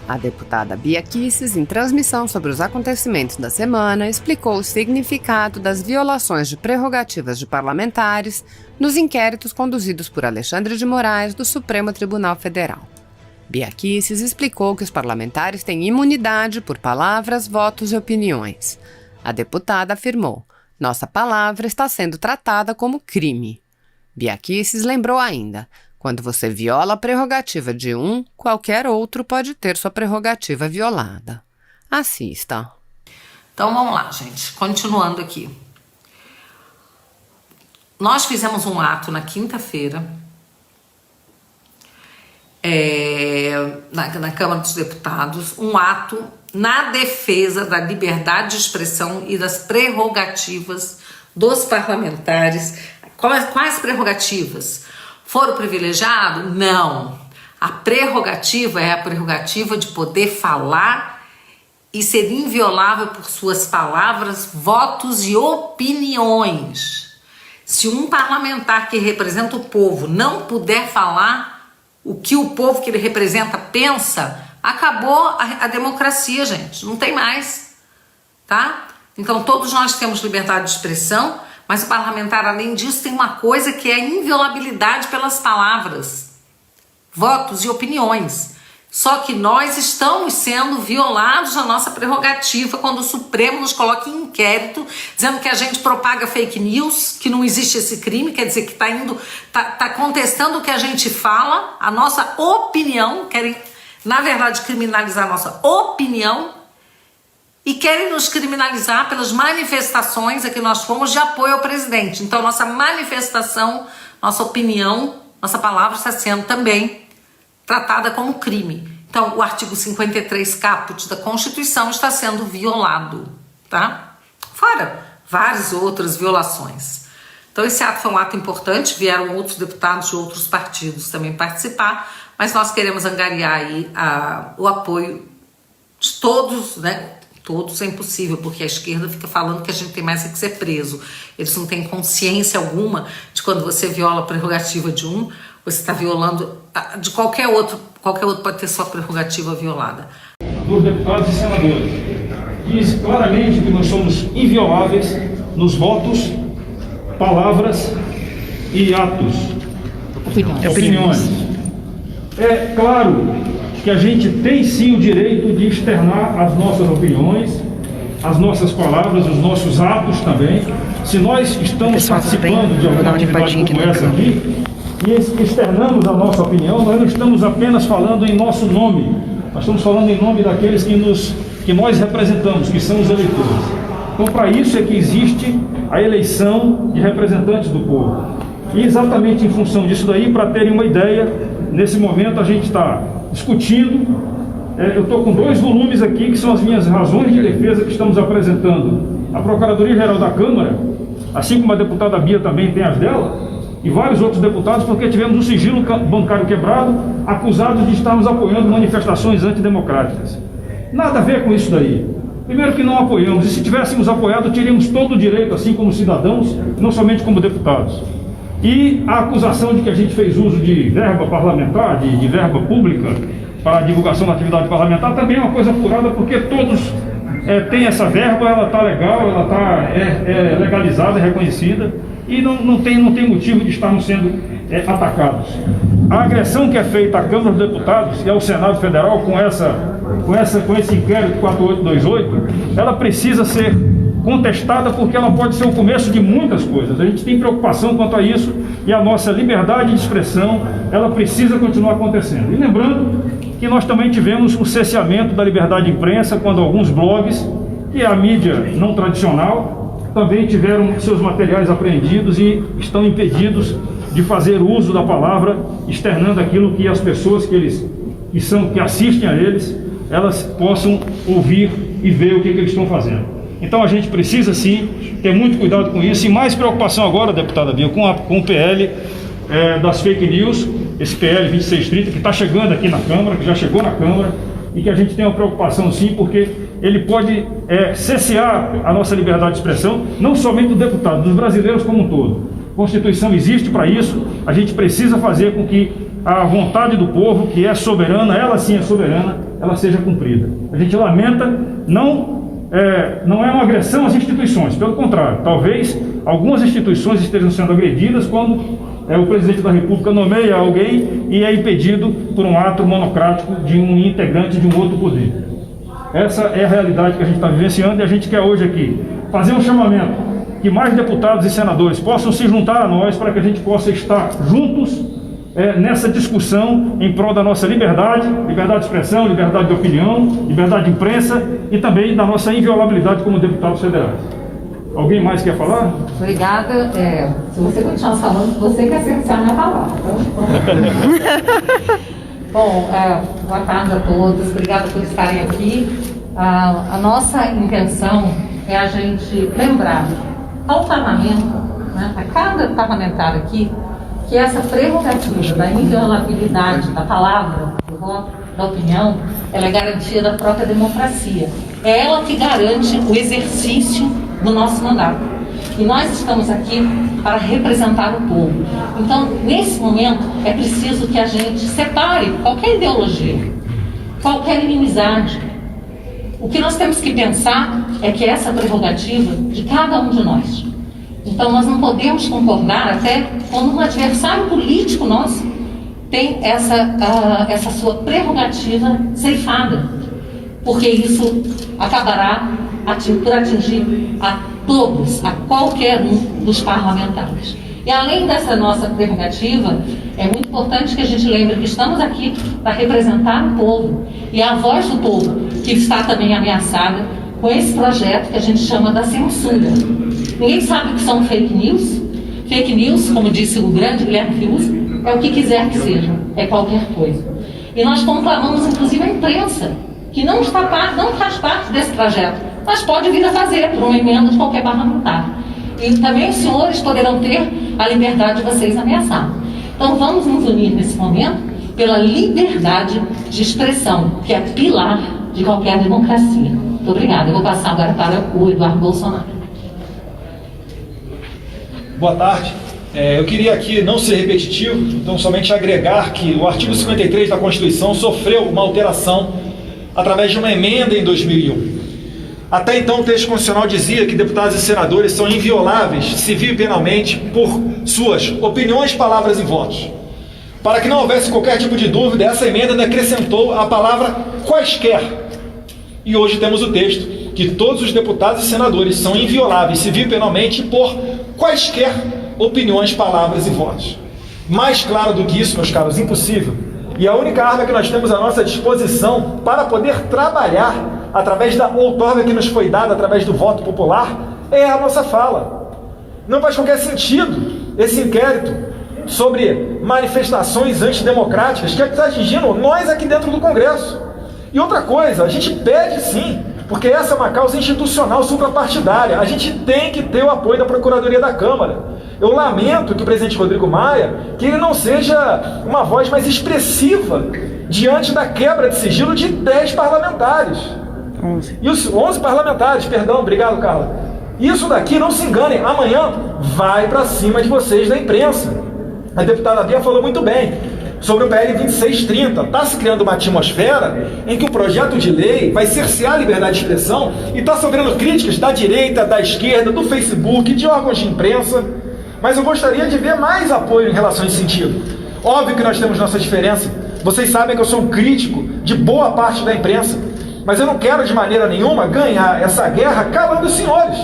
A deputada Bia Kicis, em transmissão sobre os acontecimentos da semana, explicou o significado das violações de prerrogativas de parlamentares nos inquéritos conduzidos por Alexandre de Moraes do Supremo Tribunal Federal. Bia Kicis explicou que os parlamentares têm imunidade por palavras, votos e opiniões. A deputada afirmou: "Nossa palavra está sendo tratada como crime." Bia Kicis lembrou ainda: "Quando você viola a prerrogativa de um, qualquer outro pode ter sua prerrogativa violada." Assista. Então vamos lá, gente. Continuando aqui. Nós fizemos um ato na quinta-feira, na Câmara dos Deputados, um ato na defesa da liberdade de expressão e das prerrogativas dos parlamentares. Quais prerrogativas? Foro privilegiado? Não. A prerrogativa é a prerrogativa de poder falar e ser inviolável por suas palavras, votos e opiniões. Se um parlamentar que representa o povo não puder falar o que o povo que ele representa pensa, acabou a democracia, gente. Não tem mais, tá? Então todos nós temos liberdade de expressão, mas o parlamentar, além disso, tem uma coisa que é a inviolabilidade pelas palavras, votos e opiniões. Só que nós estamos sendo violados na nossa prerrogativa quando o Supremo nos coloca em inquérito, dizendo que a gente propaga fake news, que não existe esse crime, quer dizer que tá contestando o que a gente fala, a nossa opinião, querem, na verdade, criminalizar a nossa opinião, e querem nos criminalizar pelas manifestações a que nós fomos de apoio ao presidente. Então, nossa manifestação, nossa opinião, nossa palavra está sendo também tratada como crime. Então, o artigo 53 caput da Constituição está sendo violado, tá? Fora várias outras violações. Então, esse ato foi um ato importante, vieram outros deputados de outros partidos também participar, mas nós queremos angariar aí o apoio de todos, né? Todos é impossível, porque a esquerda fica falando que a gente tem mais que ser preso. Eles não têm consciência alguma de quando você viola a prerrogativa de um, você está violando de qualquer outro pode ter sua prerrogativa violada. Dos deputados e senadores diz claramente que nós somos invioláveis nos votos, palavras e atos, opiniões. É claro que a gente tem sim o direito de externar as nossas opiniões, as nossas palavras, os nossos atos também. Se nós estamos participando de alguma atividade como essa aqui, e externamos a nossa opinião, nós não estamos apenas falando em nosso nome, nós estamos falando em nome daqueles que nós representamos, que são os eleitores. Então, para isso é que existe a eleição de representantes do povo. E exatamente em função disso daí, para terem uma ideia, nesse momento a gente está discutindo, eu estou com 2 volumes aqui, que são as minhas razões de defesa que estamos apresentando à Procuradoria-Geral da Câmara, assim como a deputada Bia também tem as dela, e vários outros deputados, porque tivemos um sigilo bancário quebrado, acusados de estarmos apoiando manifestações antidemocráticas. Nada a ver com isso daí. Primeiro que não apoiamos, e se tivéssemos apoiado, teríamos todo o direito, assim como cidadãos, não somente como deputados. E a acusação de que a gente fez uso de verba parlamentar, de verba pública, para a divulgação da atividade parlamentar, também é uma coisa apurada, porque todos têm essa verba, ela está legal, ela está legalizada, reconhecida, e não tem motivo de estarmos sendo atacados. A agressão que é feita à Câmara dos Deputados e ao Senado Federal com esse inquérito 4828, ela precisa ser contestada, porque ela pode ser o começo de muitas coisas. A gente tem preocupação quanto a isso, e a nossa liberdade de expressão, ela precisa continuar acontecendo. E lembrando que nós também tivemos o cerceamento da liberdade de imprensa, quando alguns blogs, que é a mídia não tradicional, também tiveram seus materiais apreendidos e estão impedidos de fazer uso da palavra, externando aquilo que as pessoas que assistem a eles, elas possam ouvir e ver o que eles estão fazendo. Então a gente precisa sim ter muito cuidado com isso, e mais preocupação agora, deputada Bia, com o PL das fake news, esse PL 2630 que está chegando aqui na Câmara, que já chegou na Câmara, e que a gente tem uma preocupação sim, porque ele pode cercear a nossa liberdade de expressão, não somente do deputado, dos brasileiros como um todo. A Constituição existe para isso, a gente precisa fazer com que a vontade do povo, que é soberana, ela sim é soberana, ela seja cumprida. A gente lamenta, não é uma agressão às instituições, pelo contrário, talvez algumas instituições estejam sendo agredidas quando o presidente da República nomeia alguém e é impedido por um ato monocrático de um integrante de um outro poder. Essa é a realidade que a gente está vivenciando, e a gente quer hoje aqui fazer um chamamento que mais deputados e senadores possam se juntar a nós para que a gente possa estar juntos nessa discussão em prol da nossa liberdade, liberdade de expressão, liberdade de opinião, liberdade de imprensa e também da nossa inviolabilidade como deputados federais. Alguém mais quer falar? Obrigada. Se você continuar falando, você quer ser a minha palavra. Bom, boa tarde a todos. Obrigada por estarem aqui. A nossa intenção é a gente lembrar ao parlamento, né, a cada parlamentar aqui, que essa prerrogativa da inviolabilidade da palavra, do voto, da opinião, ela é garantia da própria democracia. É ela que garante o exercício do nosso mandato. E nós estamos aqui para representar o povo. Então, nesse momento, é preciso que a gente separe qualquer ideologia, qualquer inimizade. O que nós temos que pensar é que essa é a prerrogativa de cada um de nós. Então, nós não podemos concordar até quando um adversário político nosso tem essa sua prerrogativa ceifada, porque isso acabará por atingir a todos, a qualquer um dos parlamentares. E além dessa nossa prerrogativa, é muito importante que a gente lembre que estamos aqui para representar o povo, e a voz do povo que está também ameaçada com esse projeto que a gente chama da censura. Ninguém sabe o que são fake news. Fake news, como disse o grande Guilherme Fiuza, é o que quiser que seja, é qualquer coisa. E nós conclamamos, inclusive, a imprensa, que não faz parte desse projeto, mas pode vir a fazer por uma emenda de qualquer parlamentar. E também os senhores poderão ter a liberdade de vocês ameaçar. Então vamos nos unir nesse momento pela liberdade de expressão, que é pilar de qualquer democracia. Muito obrigada. Eu vou passar agora para o Eduardo Bolsonaro. Boa tarde. Eu queria aqui não ser repetitivo, então somente agregar que o artigo 53 da Constituição sofreu uma alteração através de uma emenda em 2001. Até então, o texto constitucional dizia que deputados e senadores são invioláveis, civil e penalmente, por suas opiniões, palavras e votos. Para que não houvesse qualquer tipo de dúvida, essa emenda ainda acrescentou a palavra quaisquer. E hoje temos o texto que todos os deputados e senadores são invioláveis, civil e penalmente, por quaisquer opiniões, palavras e votos. Mais claro do que isso, meus caros, impossível. E a única arma que nós temos à nossa disposição para poder trabalhar através da outorga que nos foi dada através do voto popular é a nossa fala. Não faz qualquer sentido esse inquérito sobre manifestações antidemocráticas que está atingindo nós aqui dentro do Congresso. E outra coisa, a gente pede sim, porque essa é uma causa institucional suprapartidária, a gente tem que ter o apoio da Procuradoria da Câmara. Eu lamento que o presidente Rodrigo Maia, que ele não seja uma voz mais expressiva diante da quebra de sigilo de 10 parlamentares. 11. E os 11 parlamentares, perdão, obrigado, Carla. Isso daqui, não se enganem, amanhã vai para cima de vocês da imprensa. A deputada Bia falou muito bem sobre o PL 2630. Está se criando uma atmosfera em que o projeto de lei vai cercear a liberdade de expressão e está sofrendo críticas da direita, da esquerda, do Facebook, de órgãos de imprensa. Mas eu gostaria de ver mais apoio em relação a esse sentido. Óbvio que nós temos nossa diferença. Vocês sabem que eu sou um crítico de boa parte da imprensa. Mas eu não quero de maneira nenhuma ganhar essa guerra calando os senhores.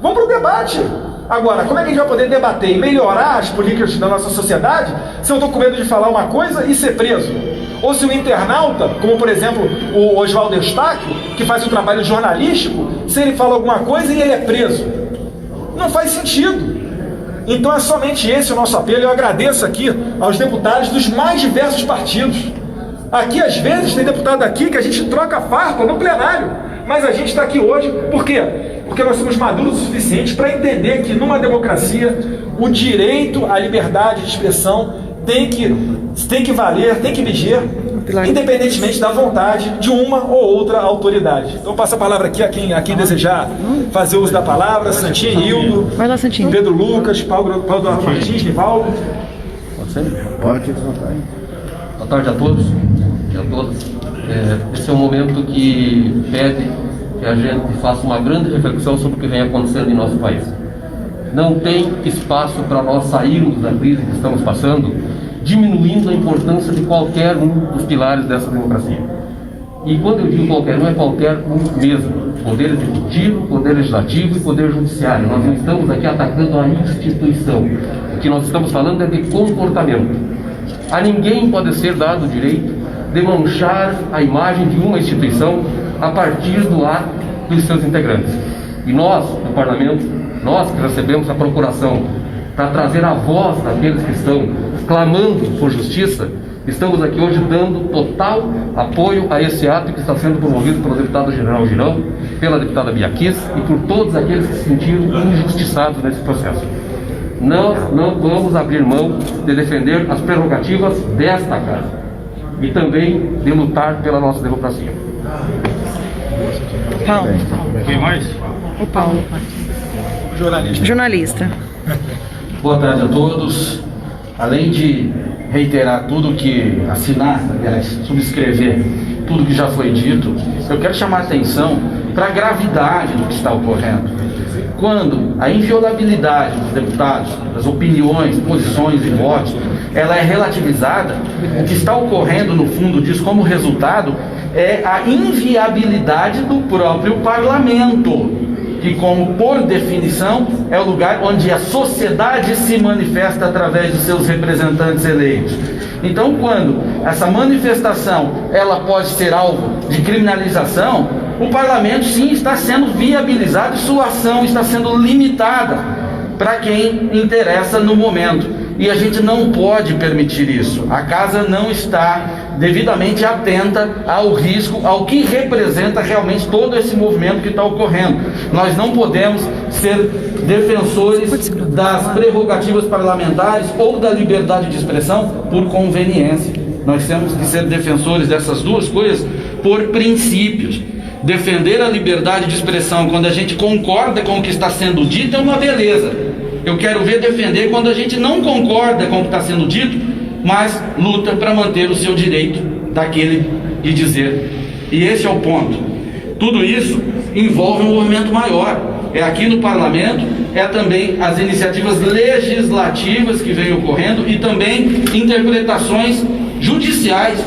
Vamos para o debate. Agora, como é que a gente vai poder debater e melhorar as políticas da nossa sociedade se eu estou com medo de falar uma coisa e ser preso? Ou se o internauta, como por exemplo o Oswaldo Eustáquio, que faz um trabalho jornalístico, se ele fala alguma coisa e ele é preso? Não faz sentido. Então é somente esse o nosso apelo. Eu agradeço aqui aos deputados dos mais diversos partidos. Aqui às vezes tem deputado aqui que a gente troca farpa no plenário, mas a gente está aqui hoje por quê? Porque nós somos maduros o suficiente para entender que numa democracia o direito à liberdade de expressão tem que valer, tem que viger, independentemente da vontade de uma ou outra autoridade. Então passo a palavra aqui a quem desejar fazer uso da palavra. Santinha, Hildo, Pedro Lucas, Paulo Martins, Nivaldo. Pode. Boa tarde a todos e a todas. Esse é um momento que pede que a gente faça uma grande reflexão sobre o que vem acontecendo em nosso país. Não tem espaço para nós sairmos da crise que estamos passando, diminuindo a importância de qualquer um dos pilares dessa democracia. E quando eu digo qualquer um, é qualquer um mesmo. Poder executivo, poder legislativo e poder judiciário. Nós não estamos aqui atacando a instituição. O que nós estamos falando é de comportamento. A ninguém pode ser dado o direito de manchar a imagem de uma instituição a partir do ato dos seus integrantes. E nós, no Parlamento, nós que recebemos a procuração para trazer a voz daqueles que estão clamando por justiça, estamos aqui hoje dando total apoio a esse ato que está sendo promovido pelo deputado General Girão, pela deputada Bia Kiss e por todos aqueles que se sentiram injustiçados nesse processo. Nós não vamos abrir mão de defender as prerrogativas desta casa e também de lutar pela nossa democracia. Paulo. Quem mais? O Paulo. Jornalista. Boa tarde a todos. Além de reiterar tudo que assinar, aliás, subscrever tudo que já foi dito, eu quero chamar a atenção para a gravidade do que está ocorrendo. Quando a inviolabilidade dos deputados, das opiniões, posições e votos, ela é relativizada, o que está ocorrendo no fundo disso como resultado é a inviabilidade do próprio parlamento, que, como por definição, é o lugar onde a sociedade se manifesta através de seus representantes eleitos. Então, quando essa manifestação ela pode ser alvo de criminalização, o parlamento sim está sendo viabilizado e sua ação está sendo limitada para quem interessa no momento. E a gente não pode permitir isso. A casa não está devidamente atenta ao risco, ao que representa realmente todo esse movimento que está ocorrendo. Nós não podemos ser defensores das prerrogativas parlamentares ou da liberdade de expressão por conveniência. Nós temos que ser defensores dessas duas coisas por princípios. Defender a liberdade de expressão quando a gente concorda com o que está sendo dito é uma beleza. Eu quero ver defender quando a gente não concorda com o que está sendo dito, mas luta para manter o seu direito daquele de dizer. E esse é o ponto. Tudo isso envolve um movimento maior. É aqui no parlamento, é também as iniciativas legislativas que vêm ocorrendo e também interpretações judiciais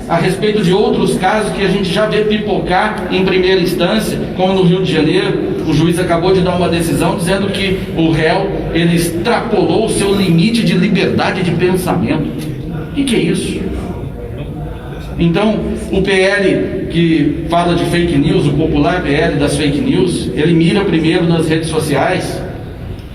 a respeito de outros casos que a gente já vê pipocar em primeira instância, como no Rio de Janeiro. O juiz acabou de dar uma decisão dizendo que o réu, ele extrapolou o seu limite de liberdade de pensamento. O que é isso? Então, o PL que fala de fake news, o popular PL das fake news, ele mira primeiro nas redes sociais,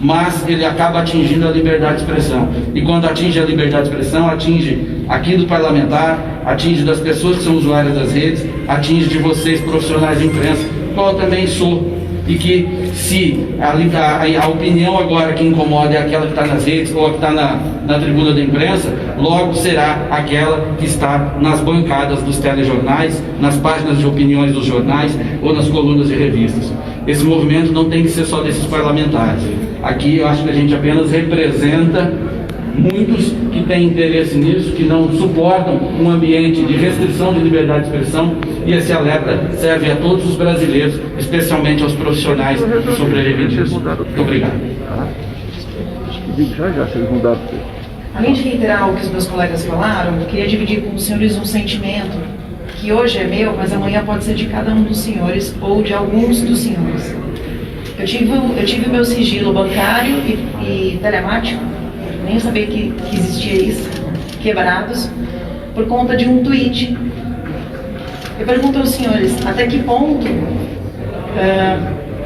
mas ele acaba atingindo a liberdade de expressão. E quando atinge a liberdade de expressão, atinge aqui do parlamentar, atinge das pessoas que são usuárias das redes, atinge de vocês, profissionais de imprensa, qual eu também sou. E que se a opinião agora que incomoda é aquela que está nas redes ou a que está na tribuna da imprensa, logo será aquela que está nas bancadas dos telejornais, nas páginas de opiniões dos jornais ou nas colunas de revistas. Esse movimento não tem que ser só desses parlamentares. Aqui eu acho que a gente apenas representa muitos que têm interesse nisso, que não suportam um ambiente de restrição de liberdade de expressão, e esse alerta serve a todos os brasileiros, especialmente aos profissionais que sobrevivem disso. Muito obrigado. Além de reiterar o que os meus colegas falaram, eu queria dividir com os senhores um sentimento que hoje é meu, mas amanhã pode ser de cada um dos senhores ou de alguns dos senhores. Eu tive o meu sigilo bancário e telemático, nem sabia que existia isso, quebrados, por conta de um tweet. Eu pergunto aos senhores, até que ponto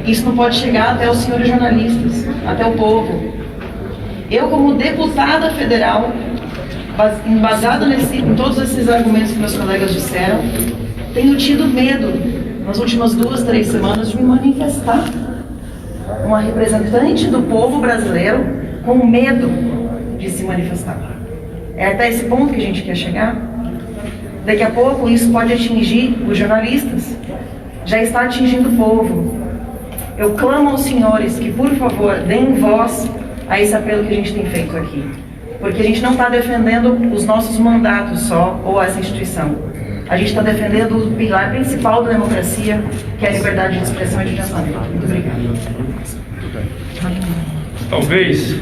isso não pode chegar até os senhores jornalistas, até o povo? Eu, como deputada federal, embasada em todos esses argumentos que meus colegas disseram, tenho tido medo, nas últimas 2, 3 semanas, de me manifestar. Uma representante do povo brasileiro com medo de se manifestar. É até esse ponto que a gente quer chegar. Daqui a pouco isso pode atingir os jornalistas. Já está atingindo o povo. Eu clamo aos senhores que, por favor, deem voz a esse apelo que a gente tem feito aqui. porque a gente não está defendendo os nossos mandatos só, ou essa instituição. A gente está defendendo o pilar principal da democracia, que é a liberdade de expressão e de pensamento. Muito obrigada. Talvez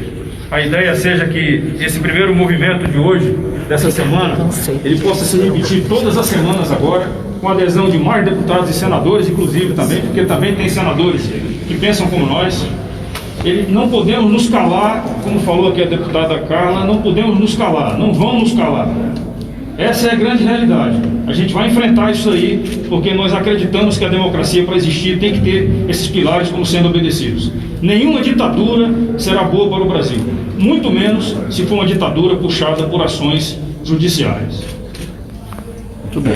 a ideia seja que esse primeiro movimento de hoje, dessa semana, ele possa se repetir todas as semanas agora, com a adesão de mais deputados e senadores, inclusive também, porque também tem senadores que pensam como nós. Não podemos nos calar, como falou aqui a deputada Carla, não podemos nos calar, não vão nos calar. Essa é a grande realidade. A gente vai enfrentar isso aí, porque nós acreditamos que a democracia, para existir, tem que ter esses pilares como sendo obedecidos. Nenhuma ditadura será boa para o Brasil, muito menos se for uma ditadura puxada por ações judiciais. Muito bem.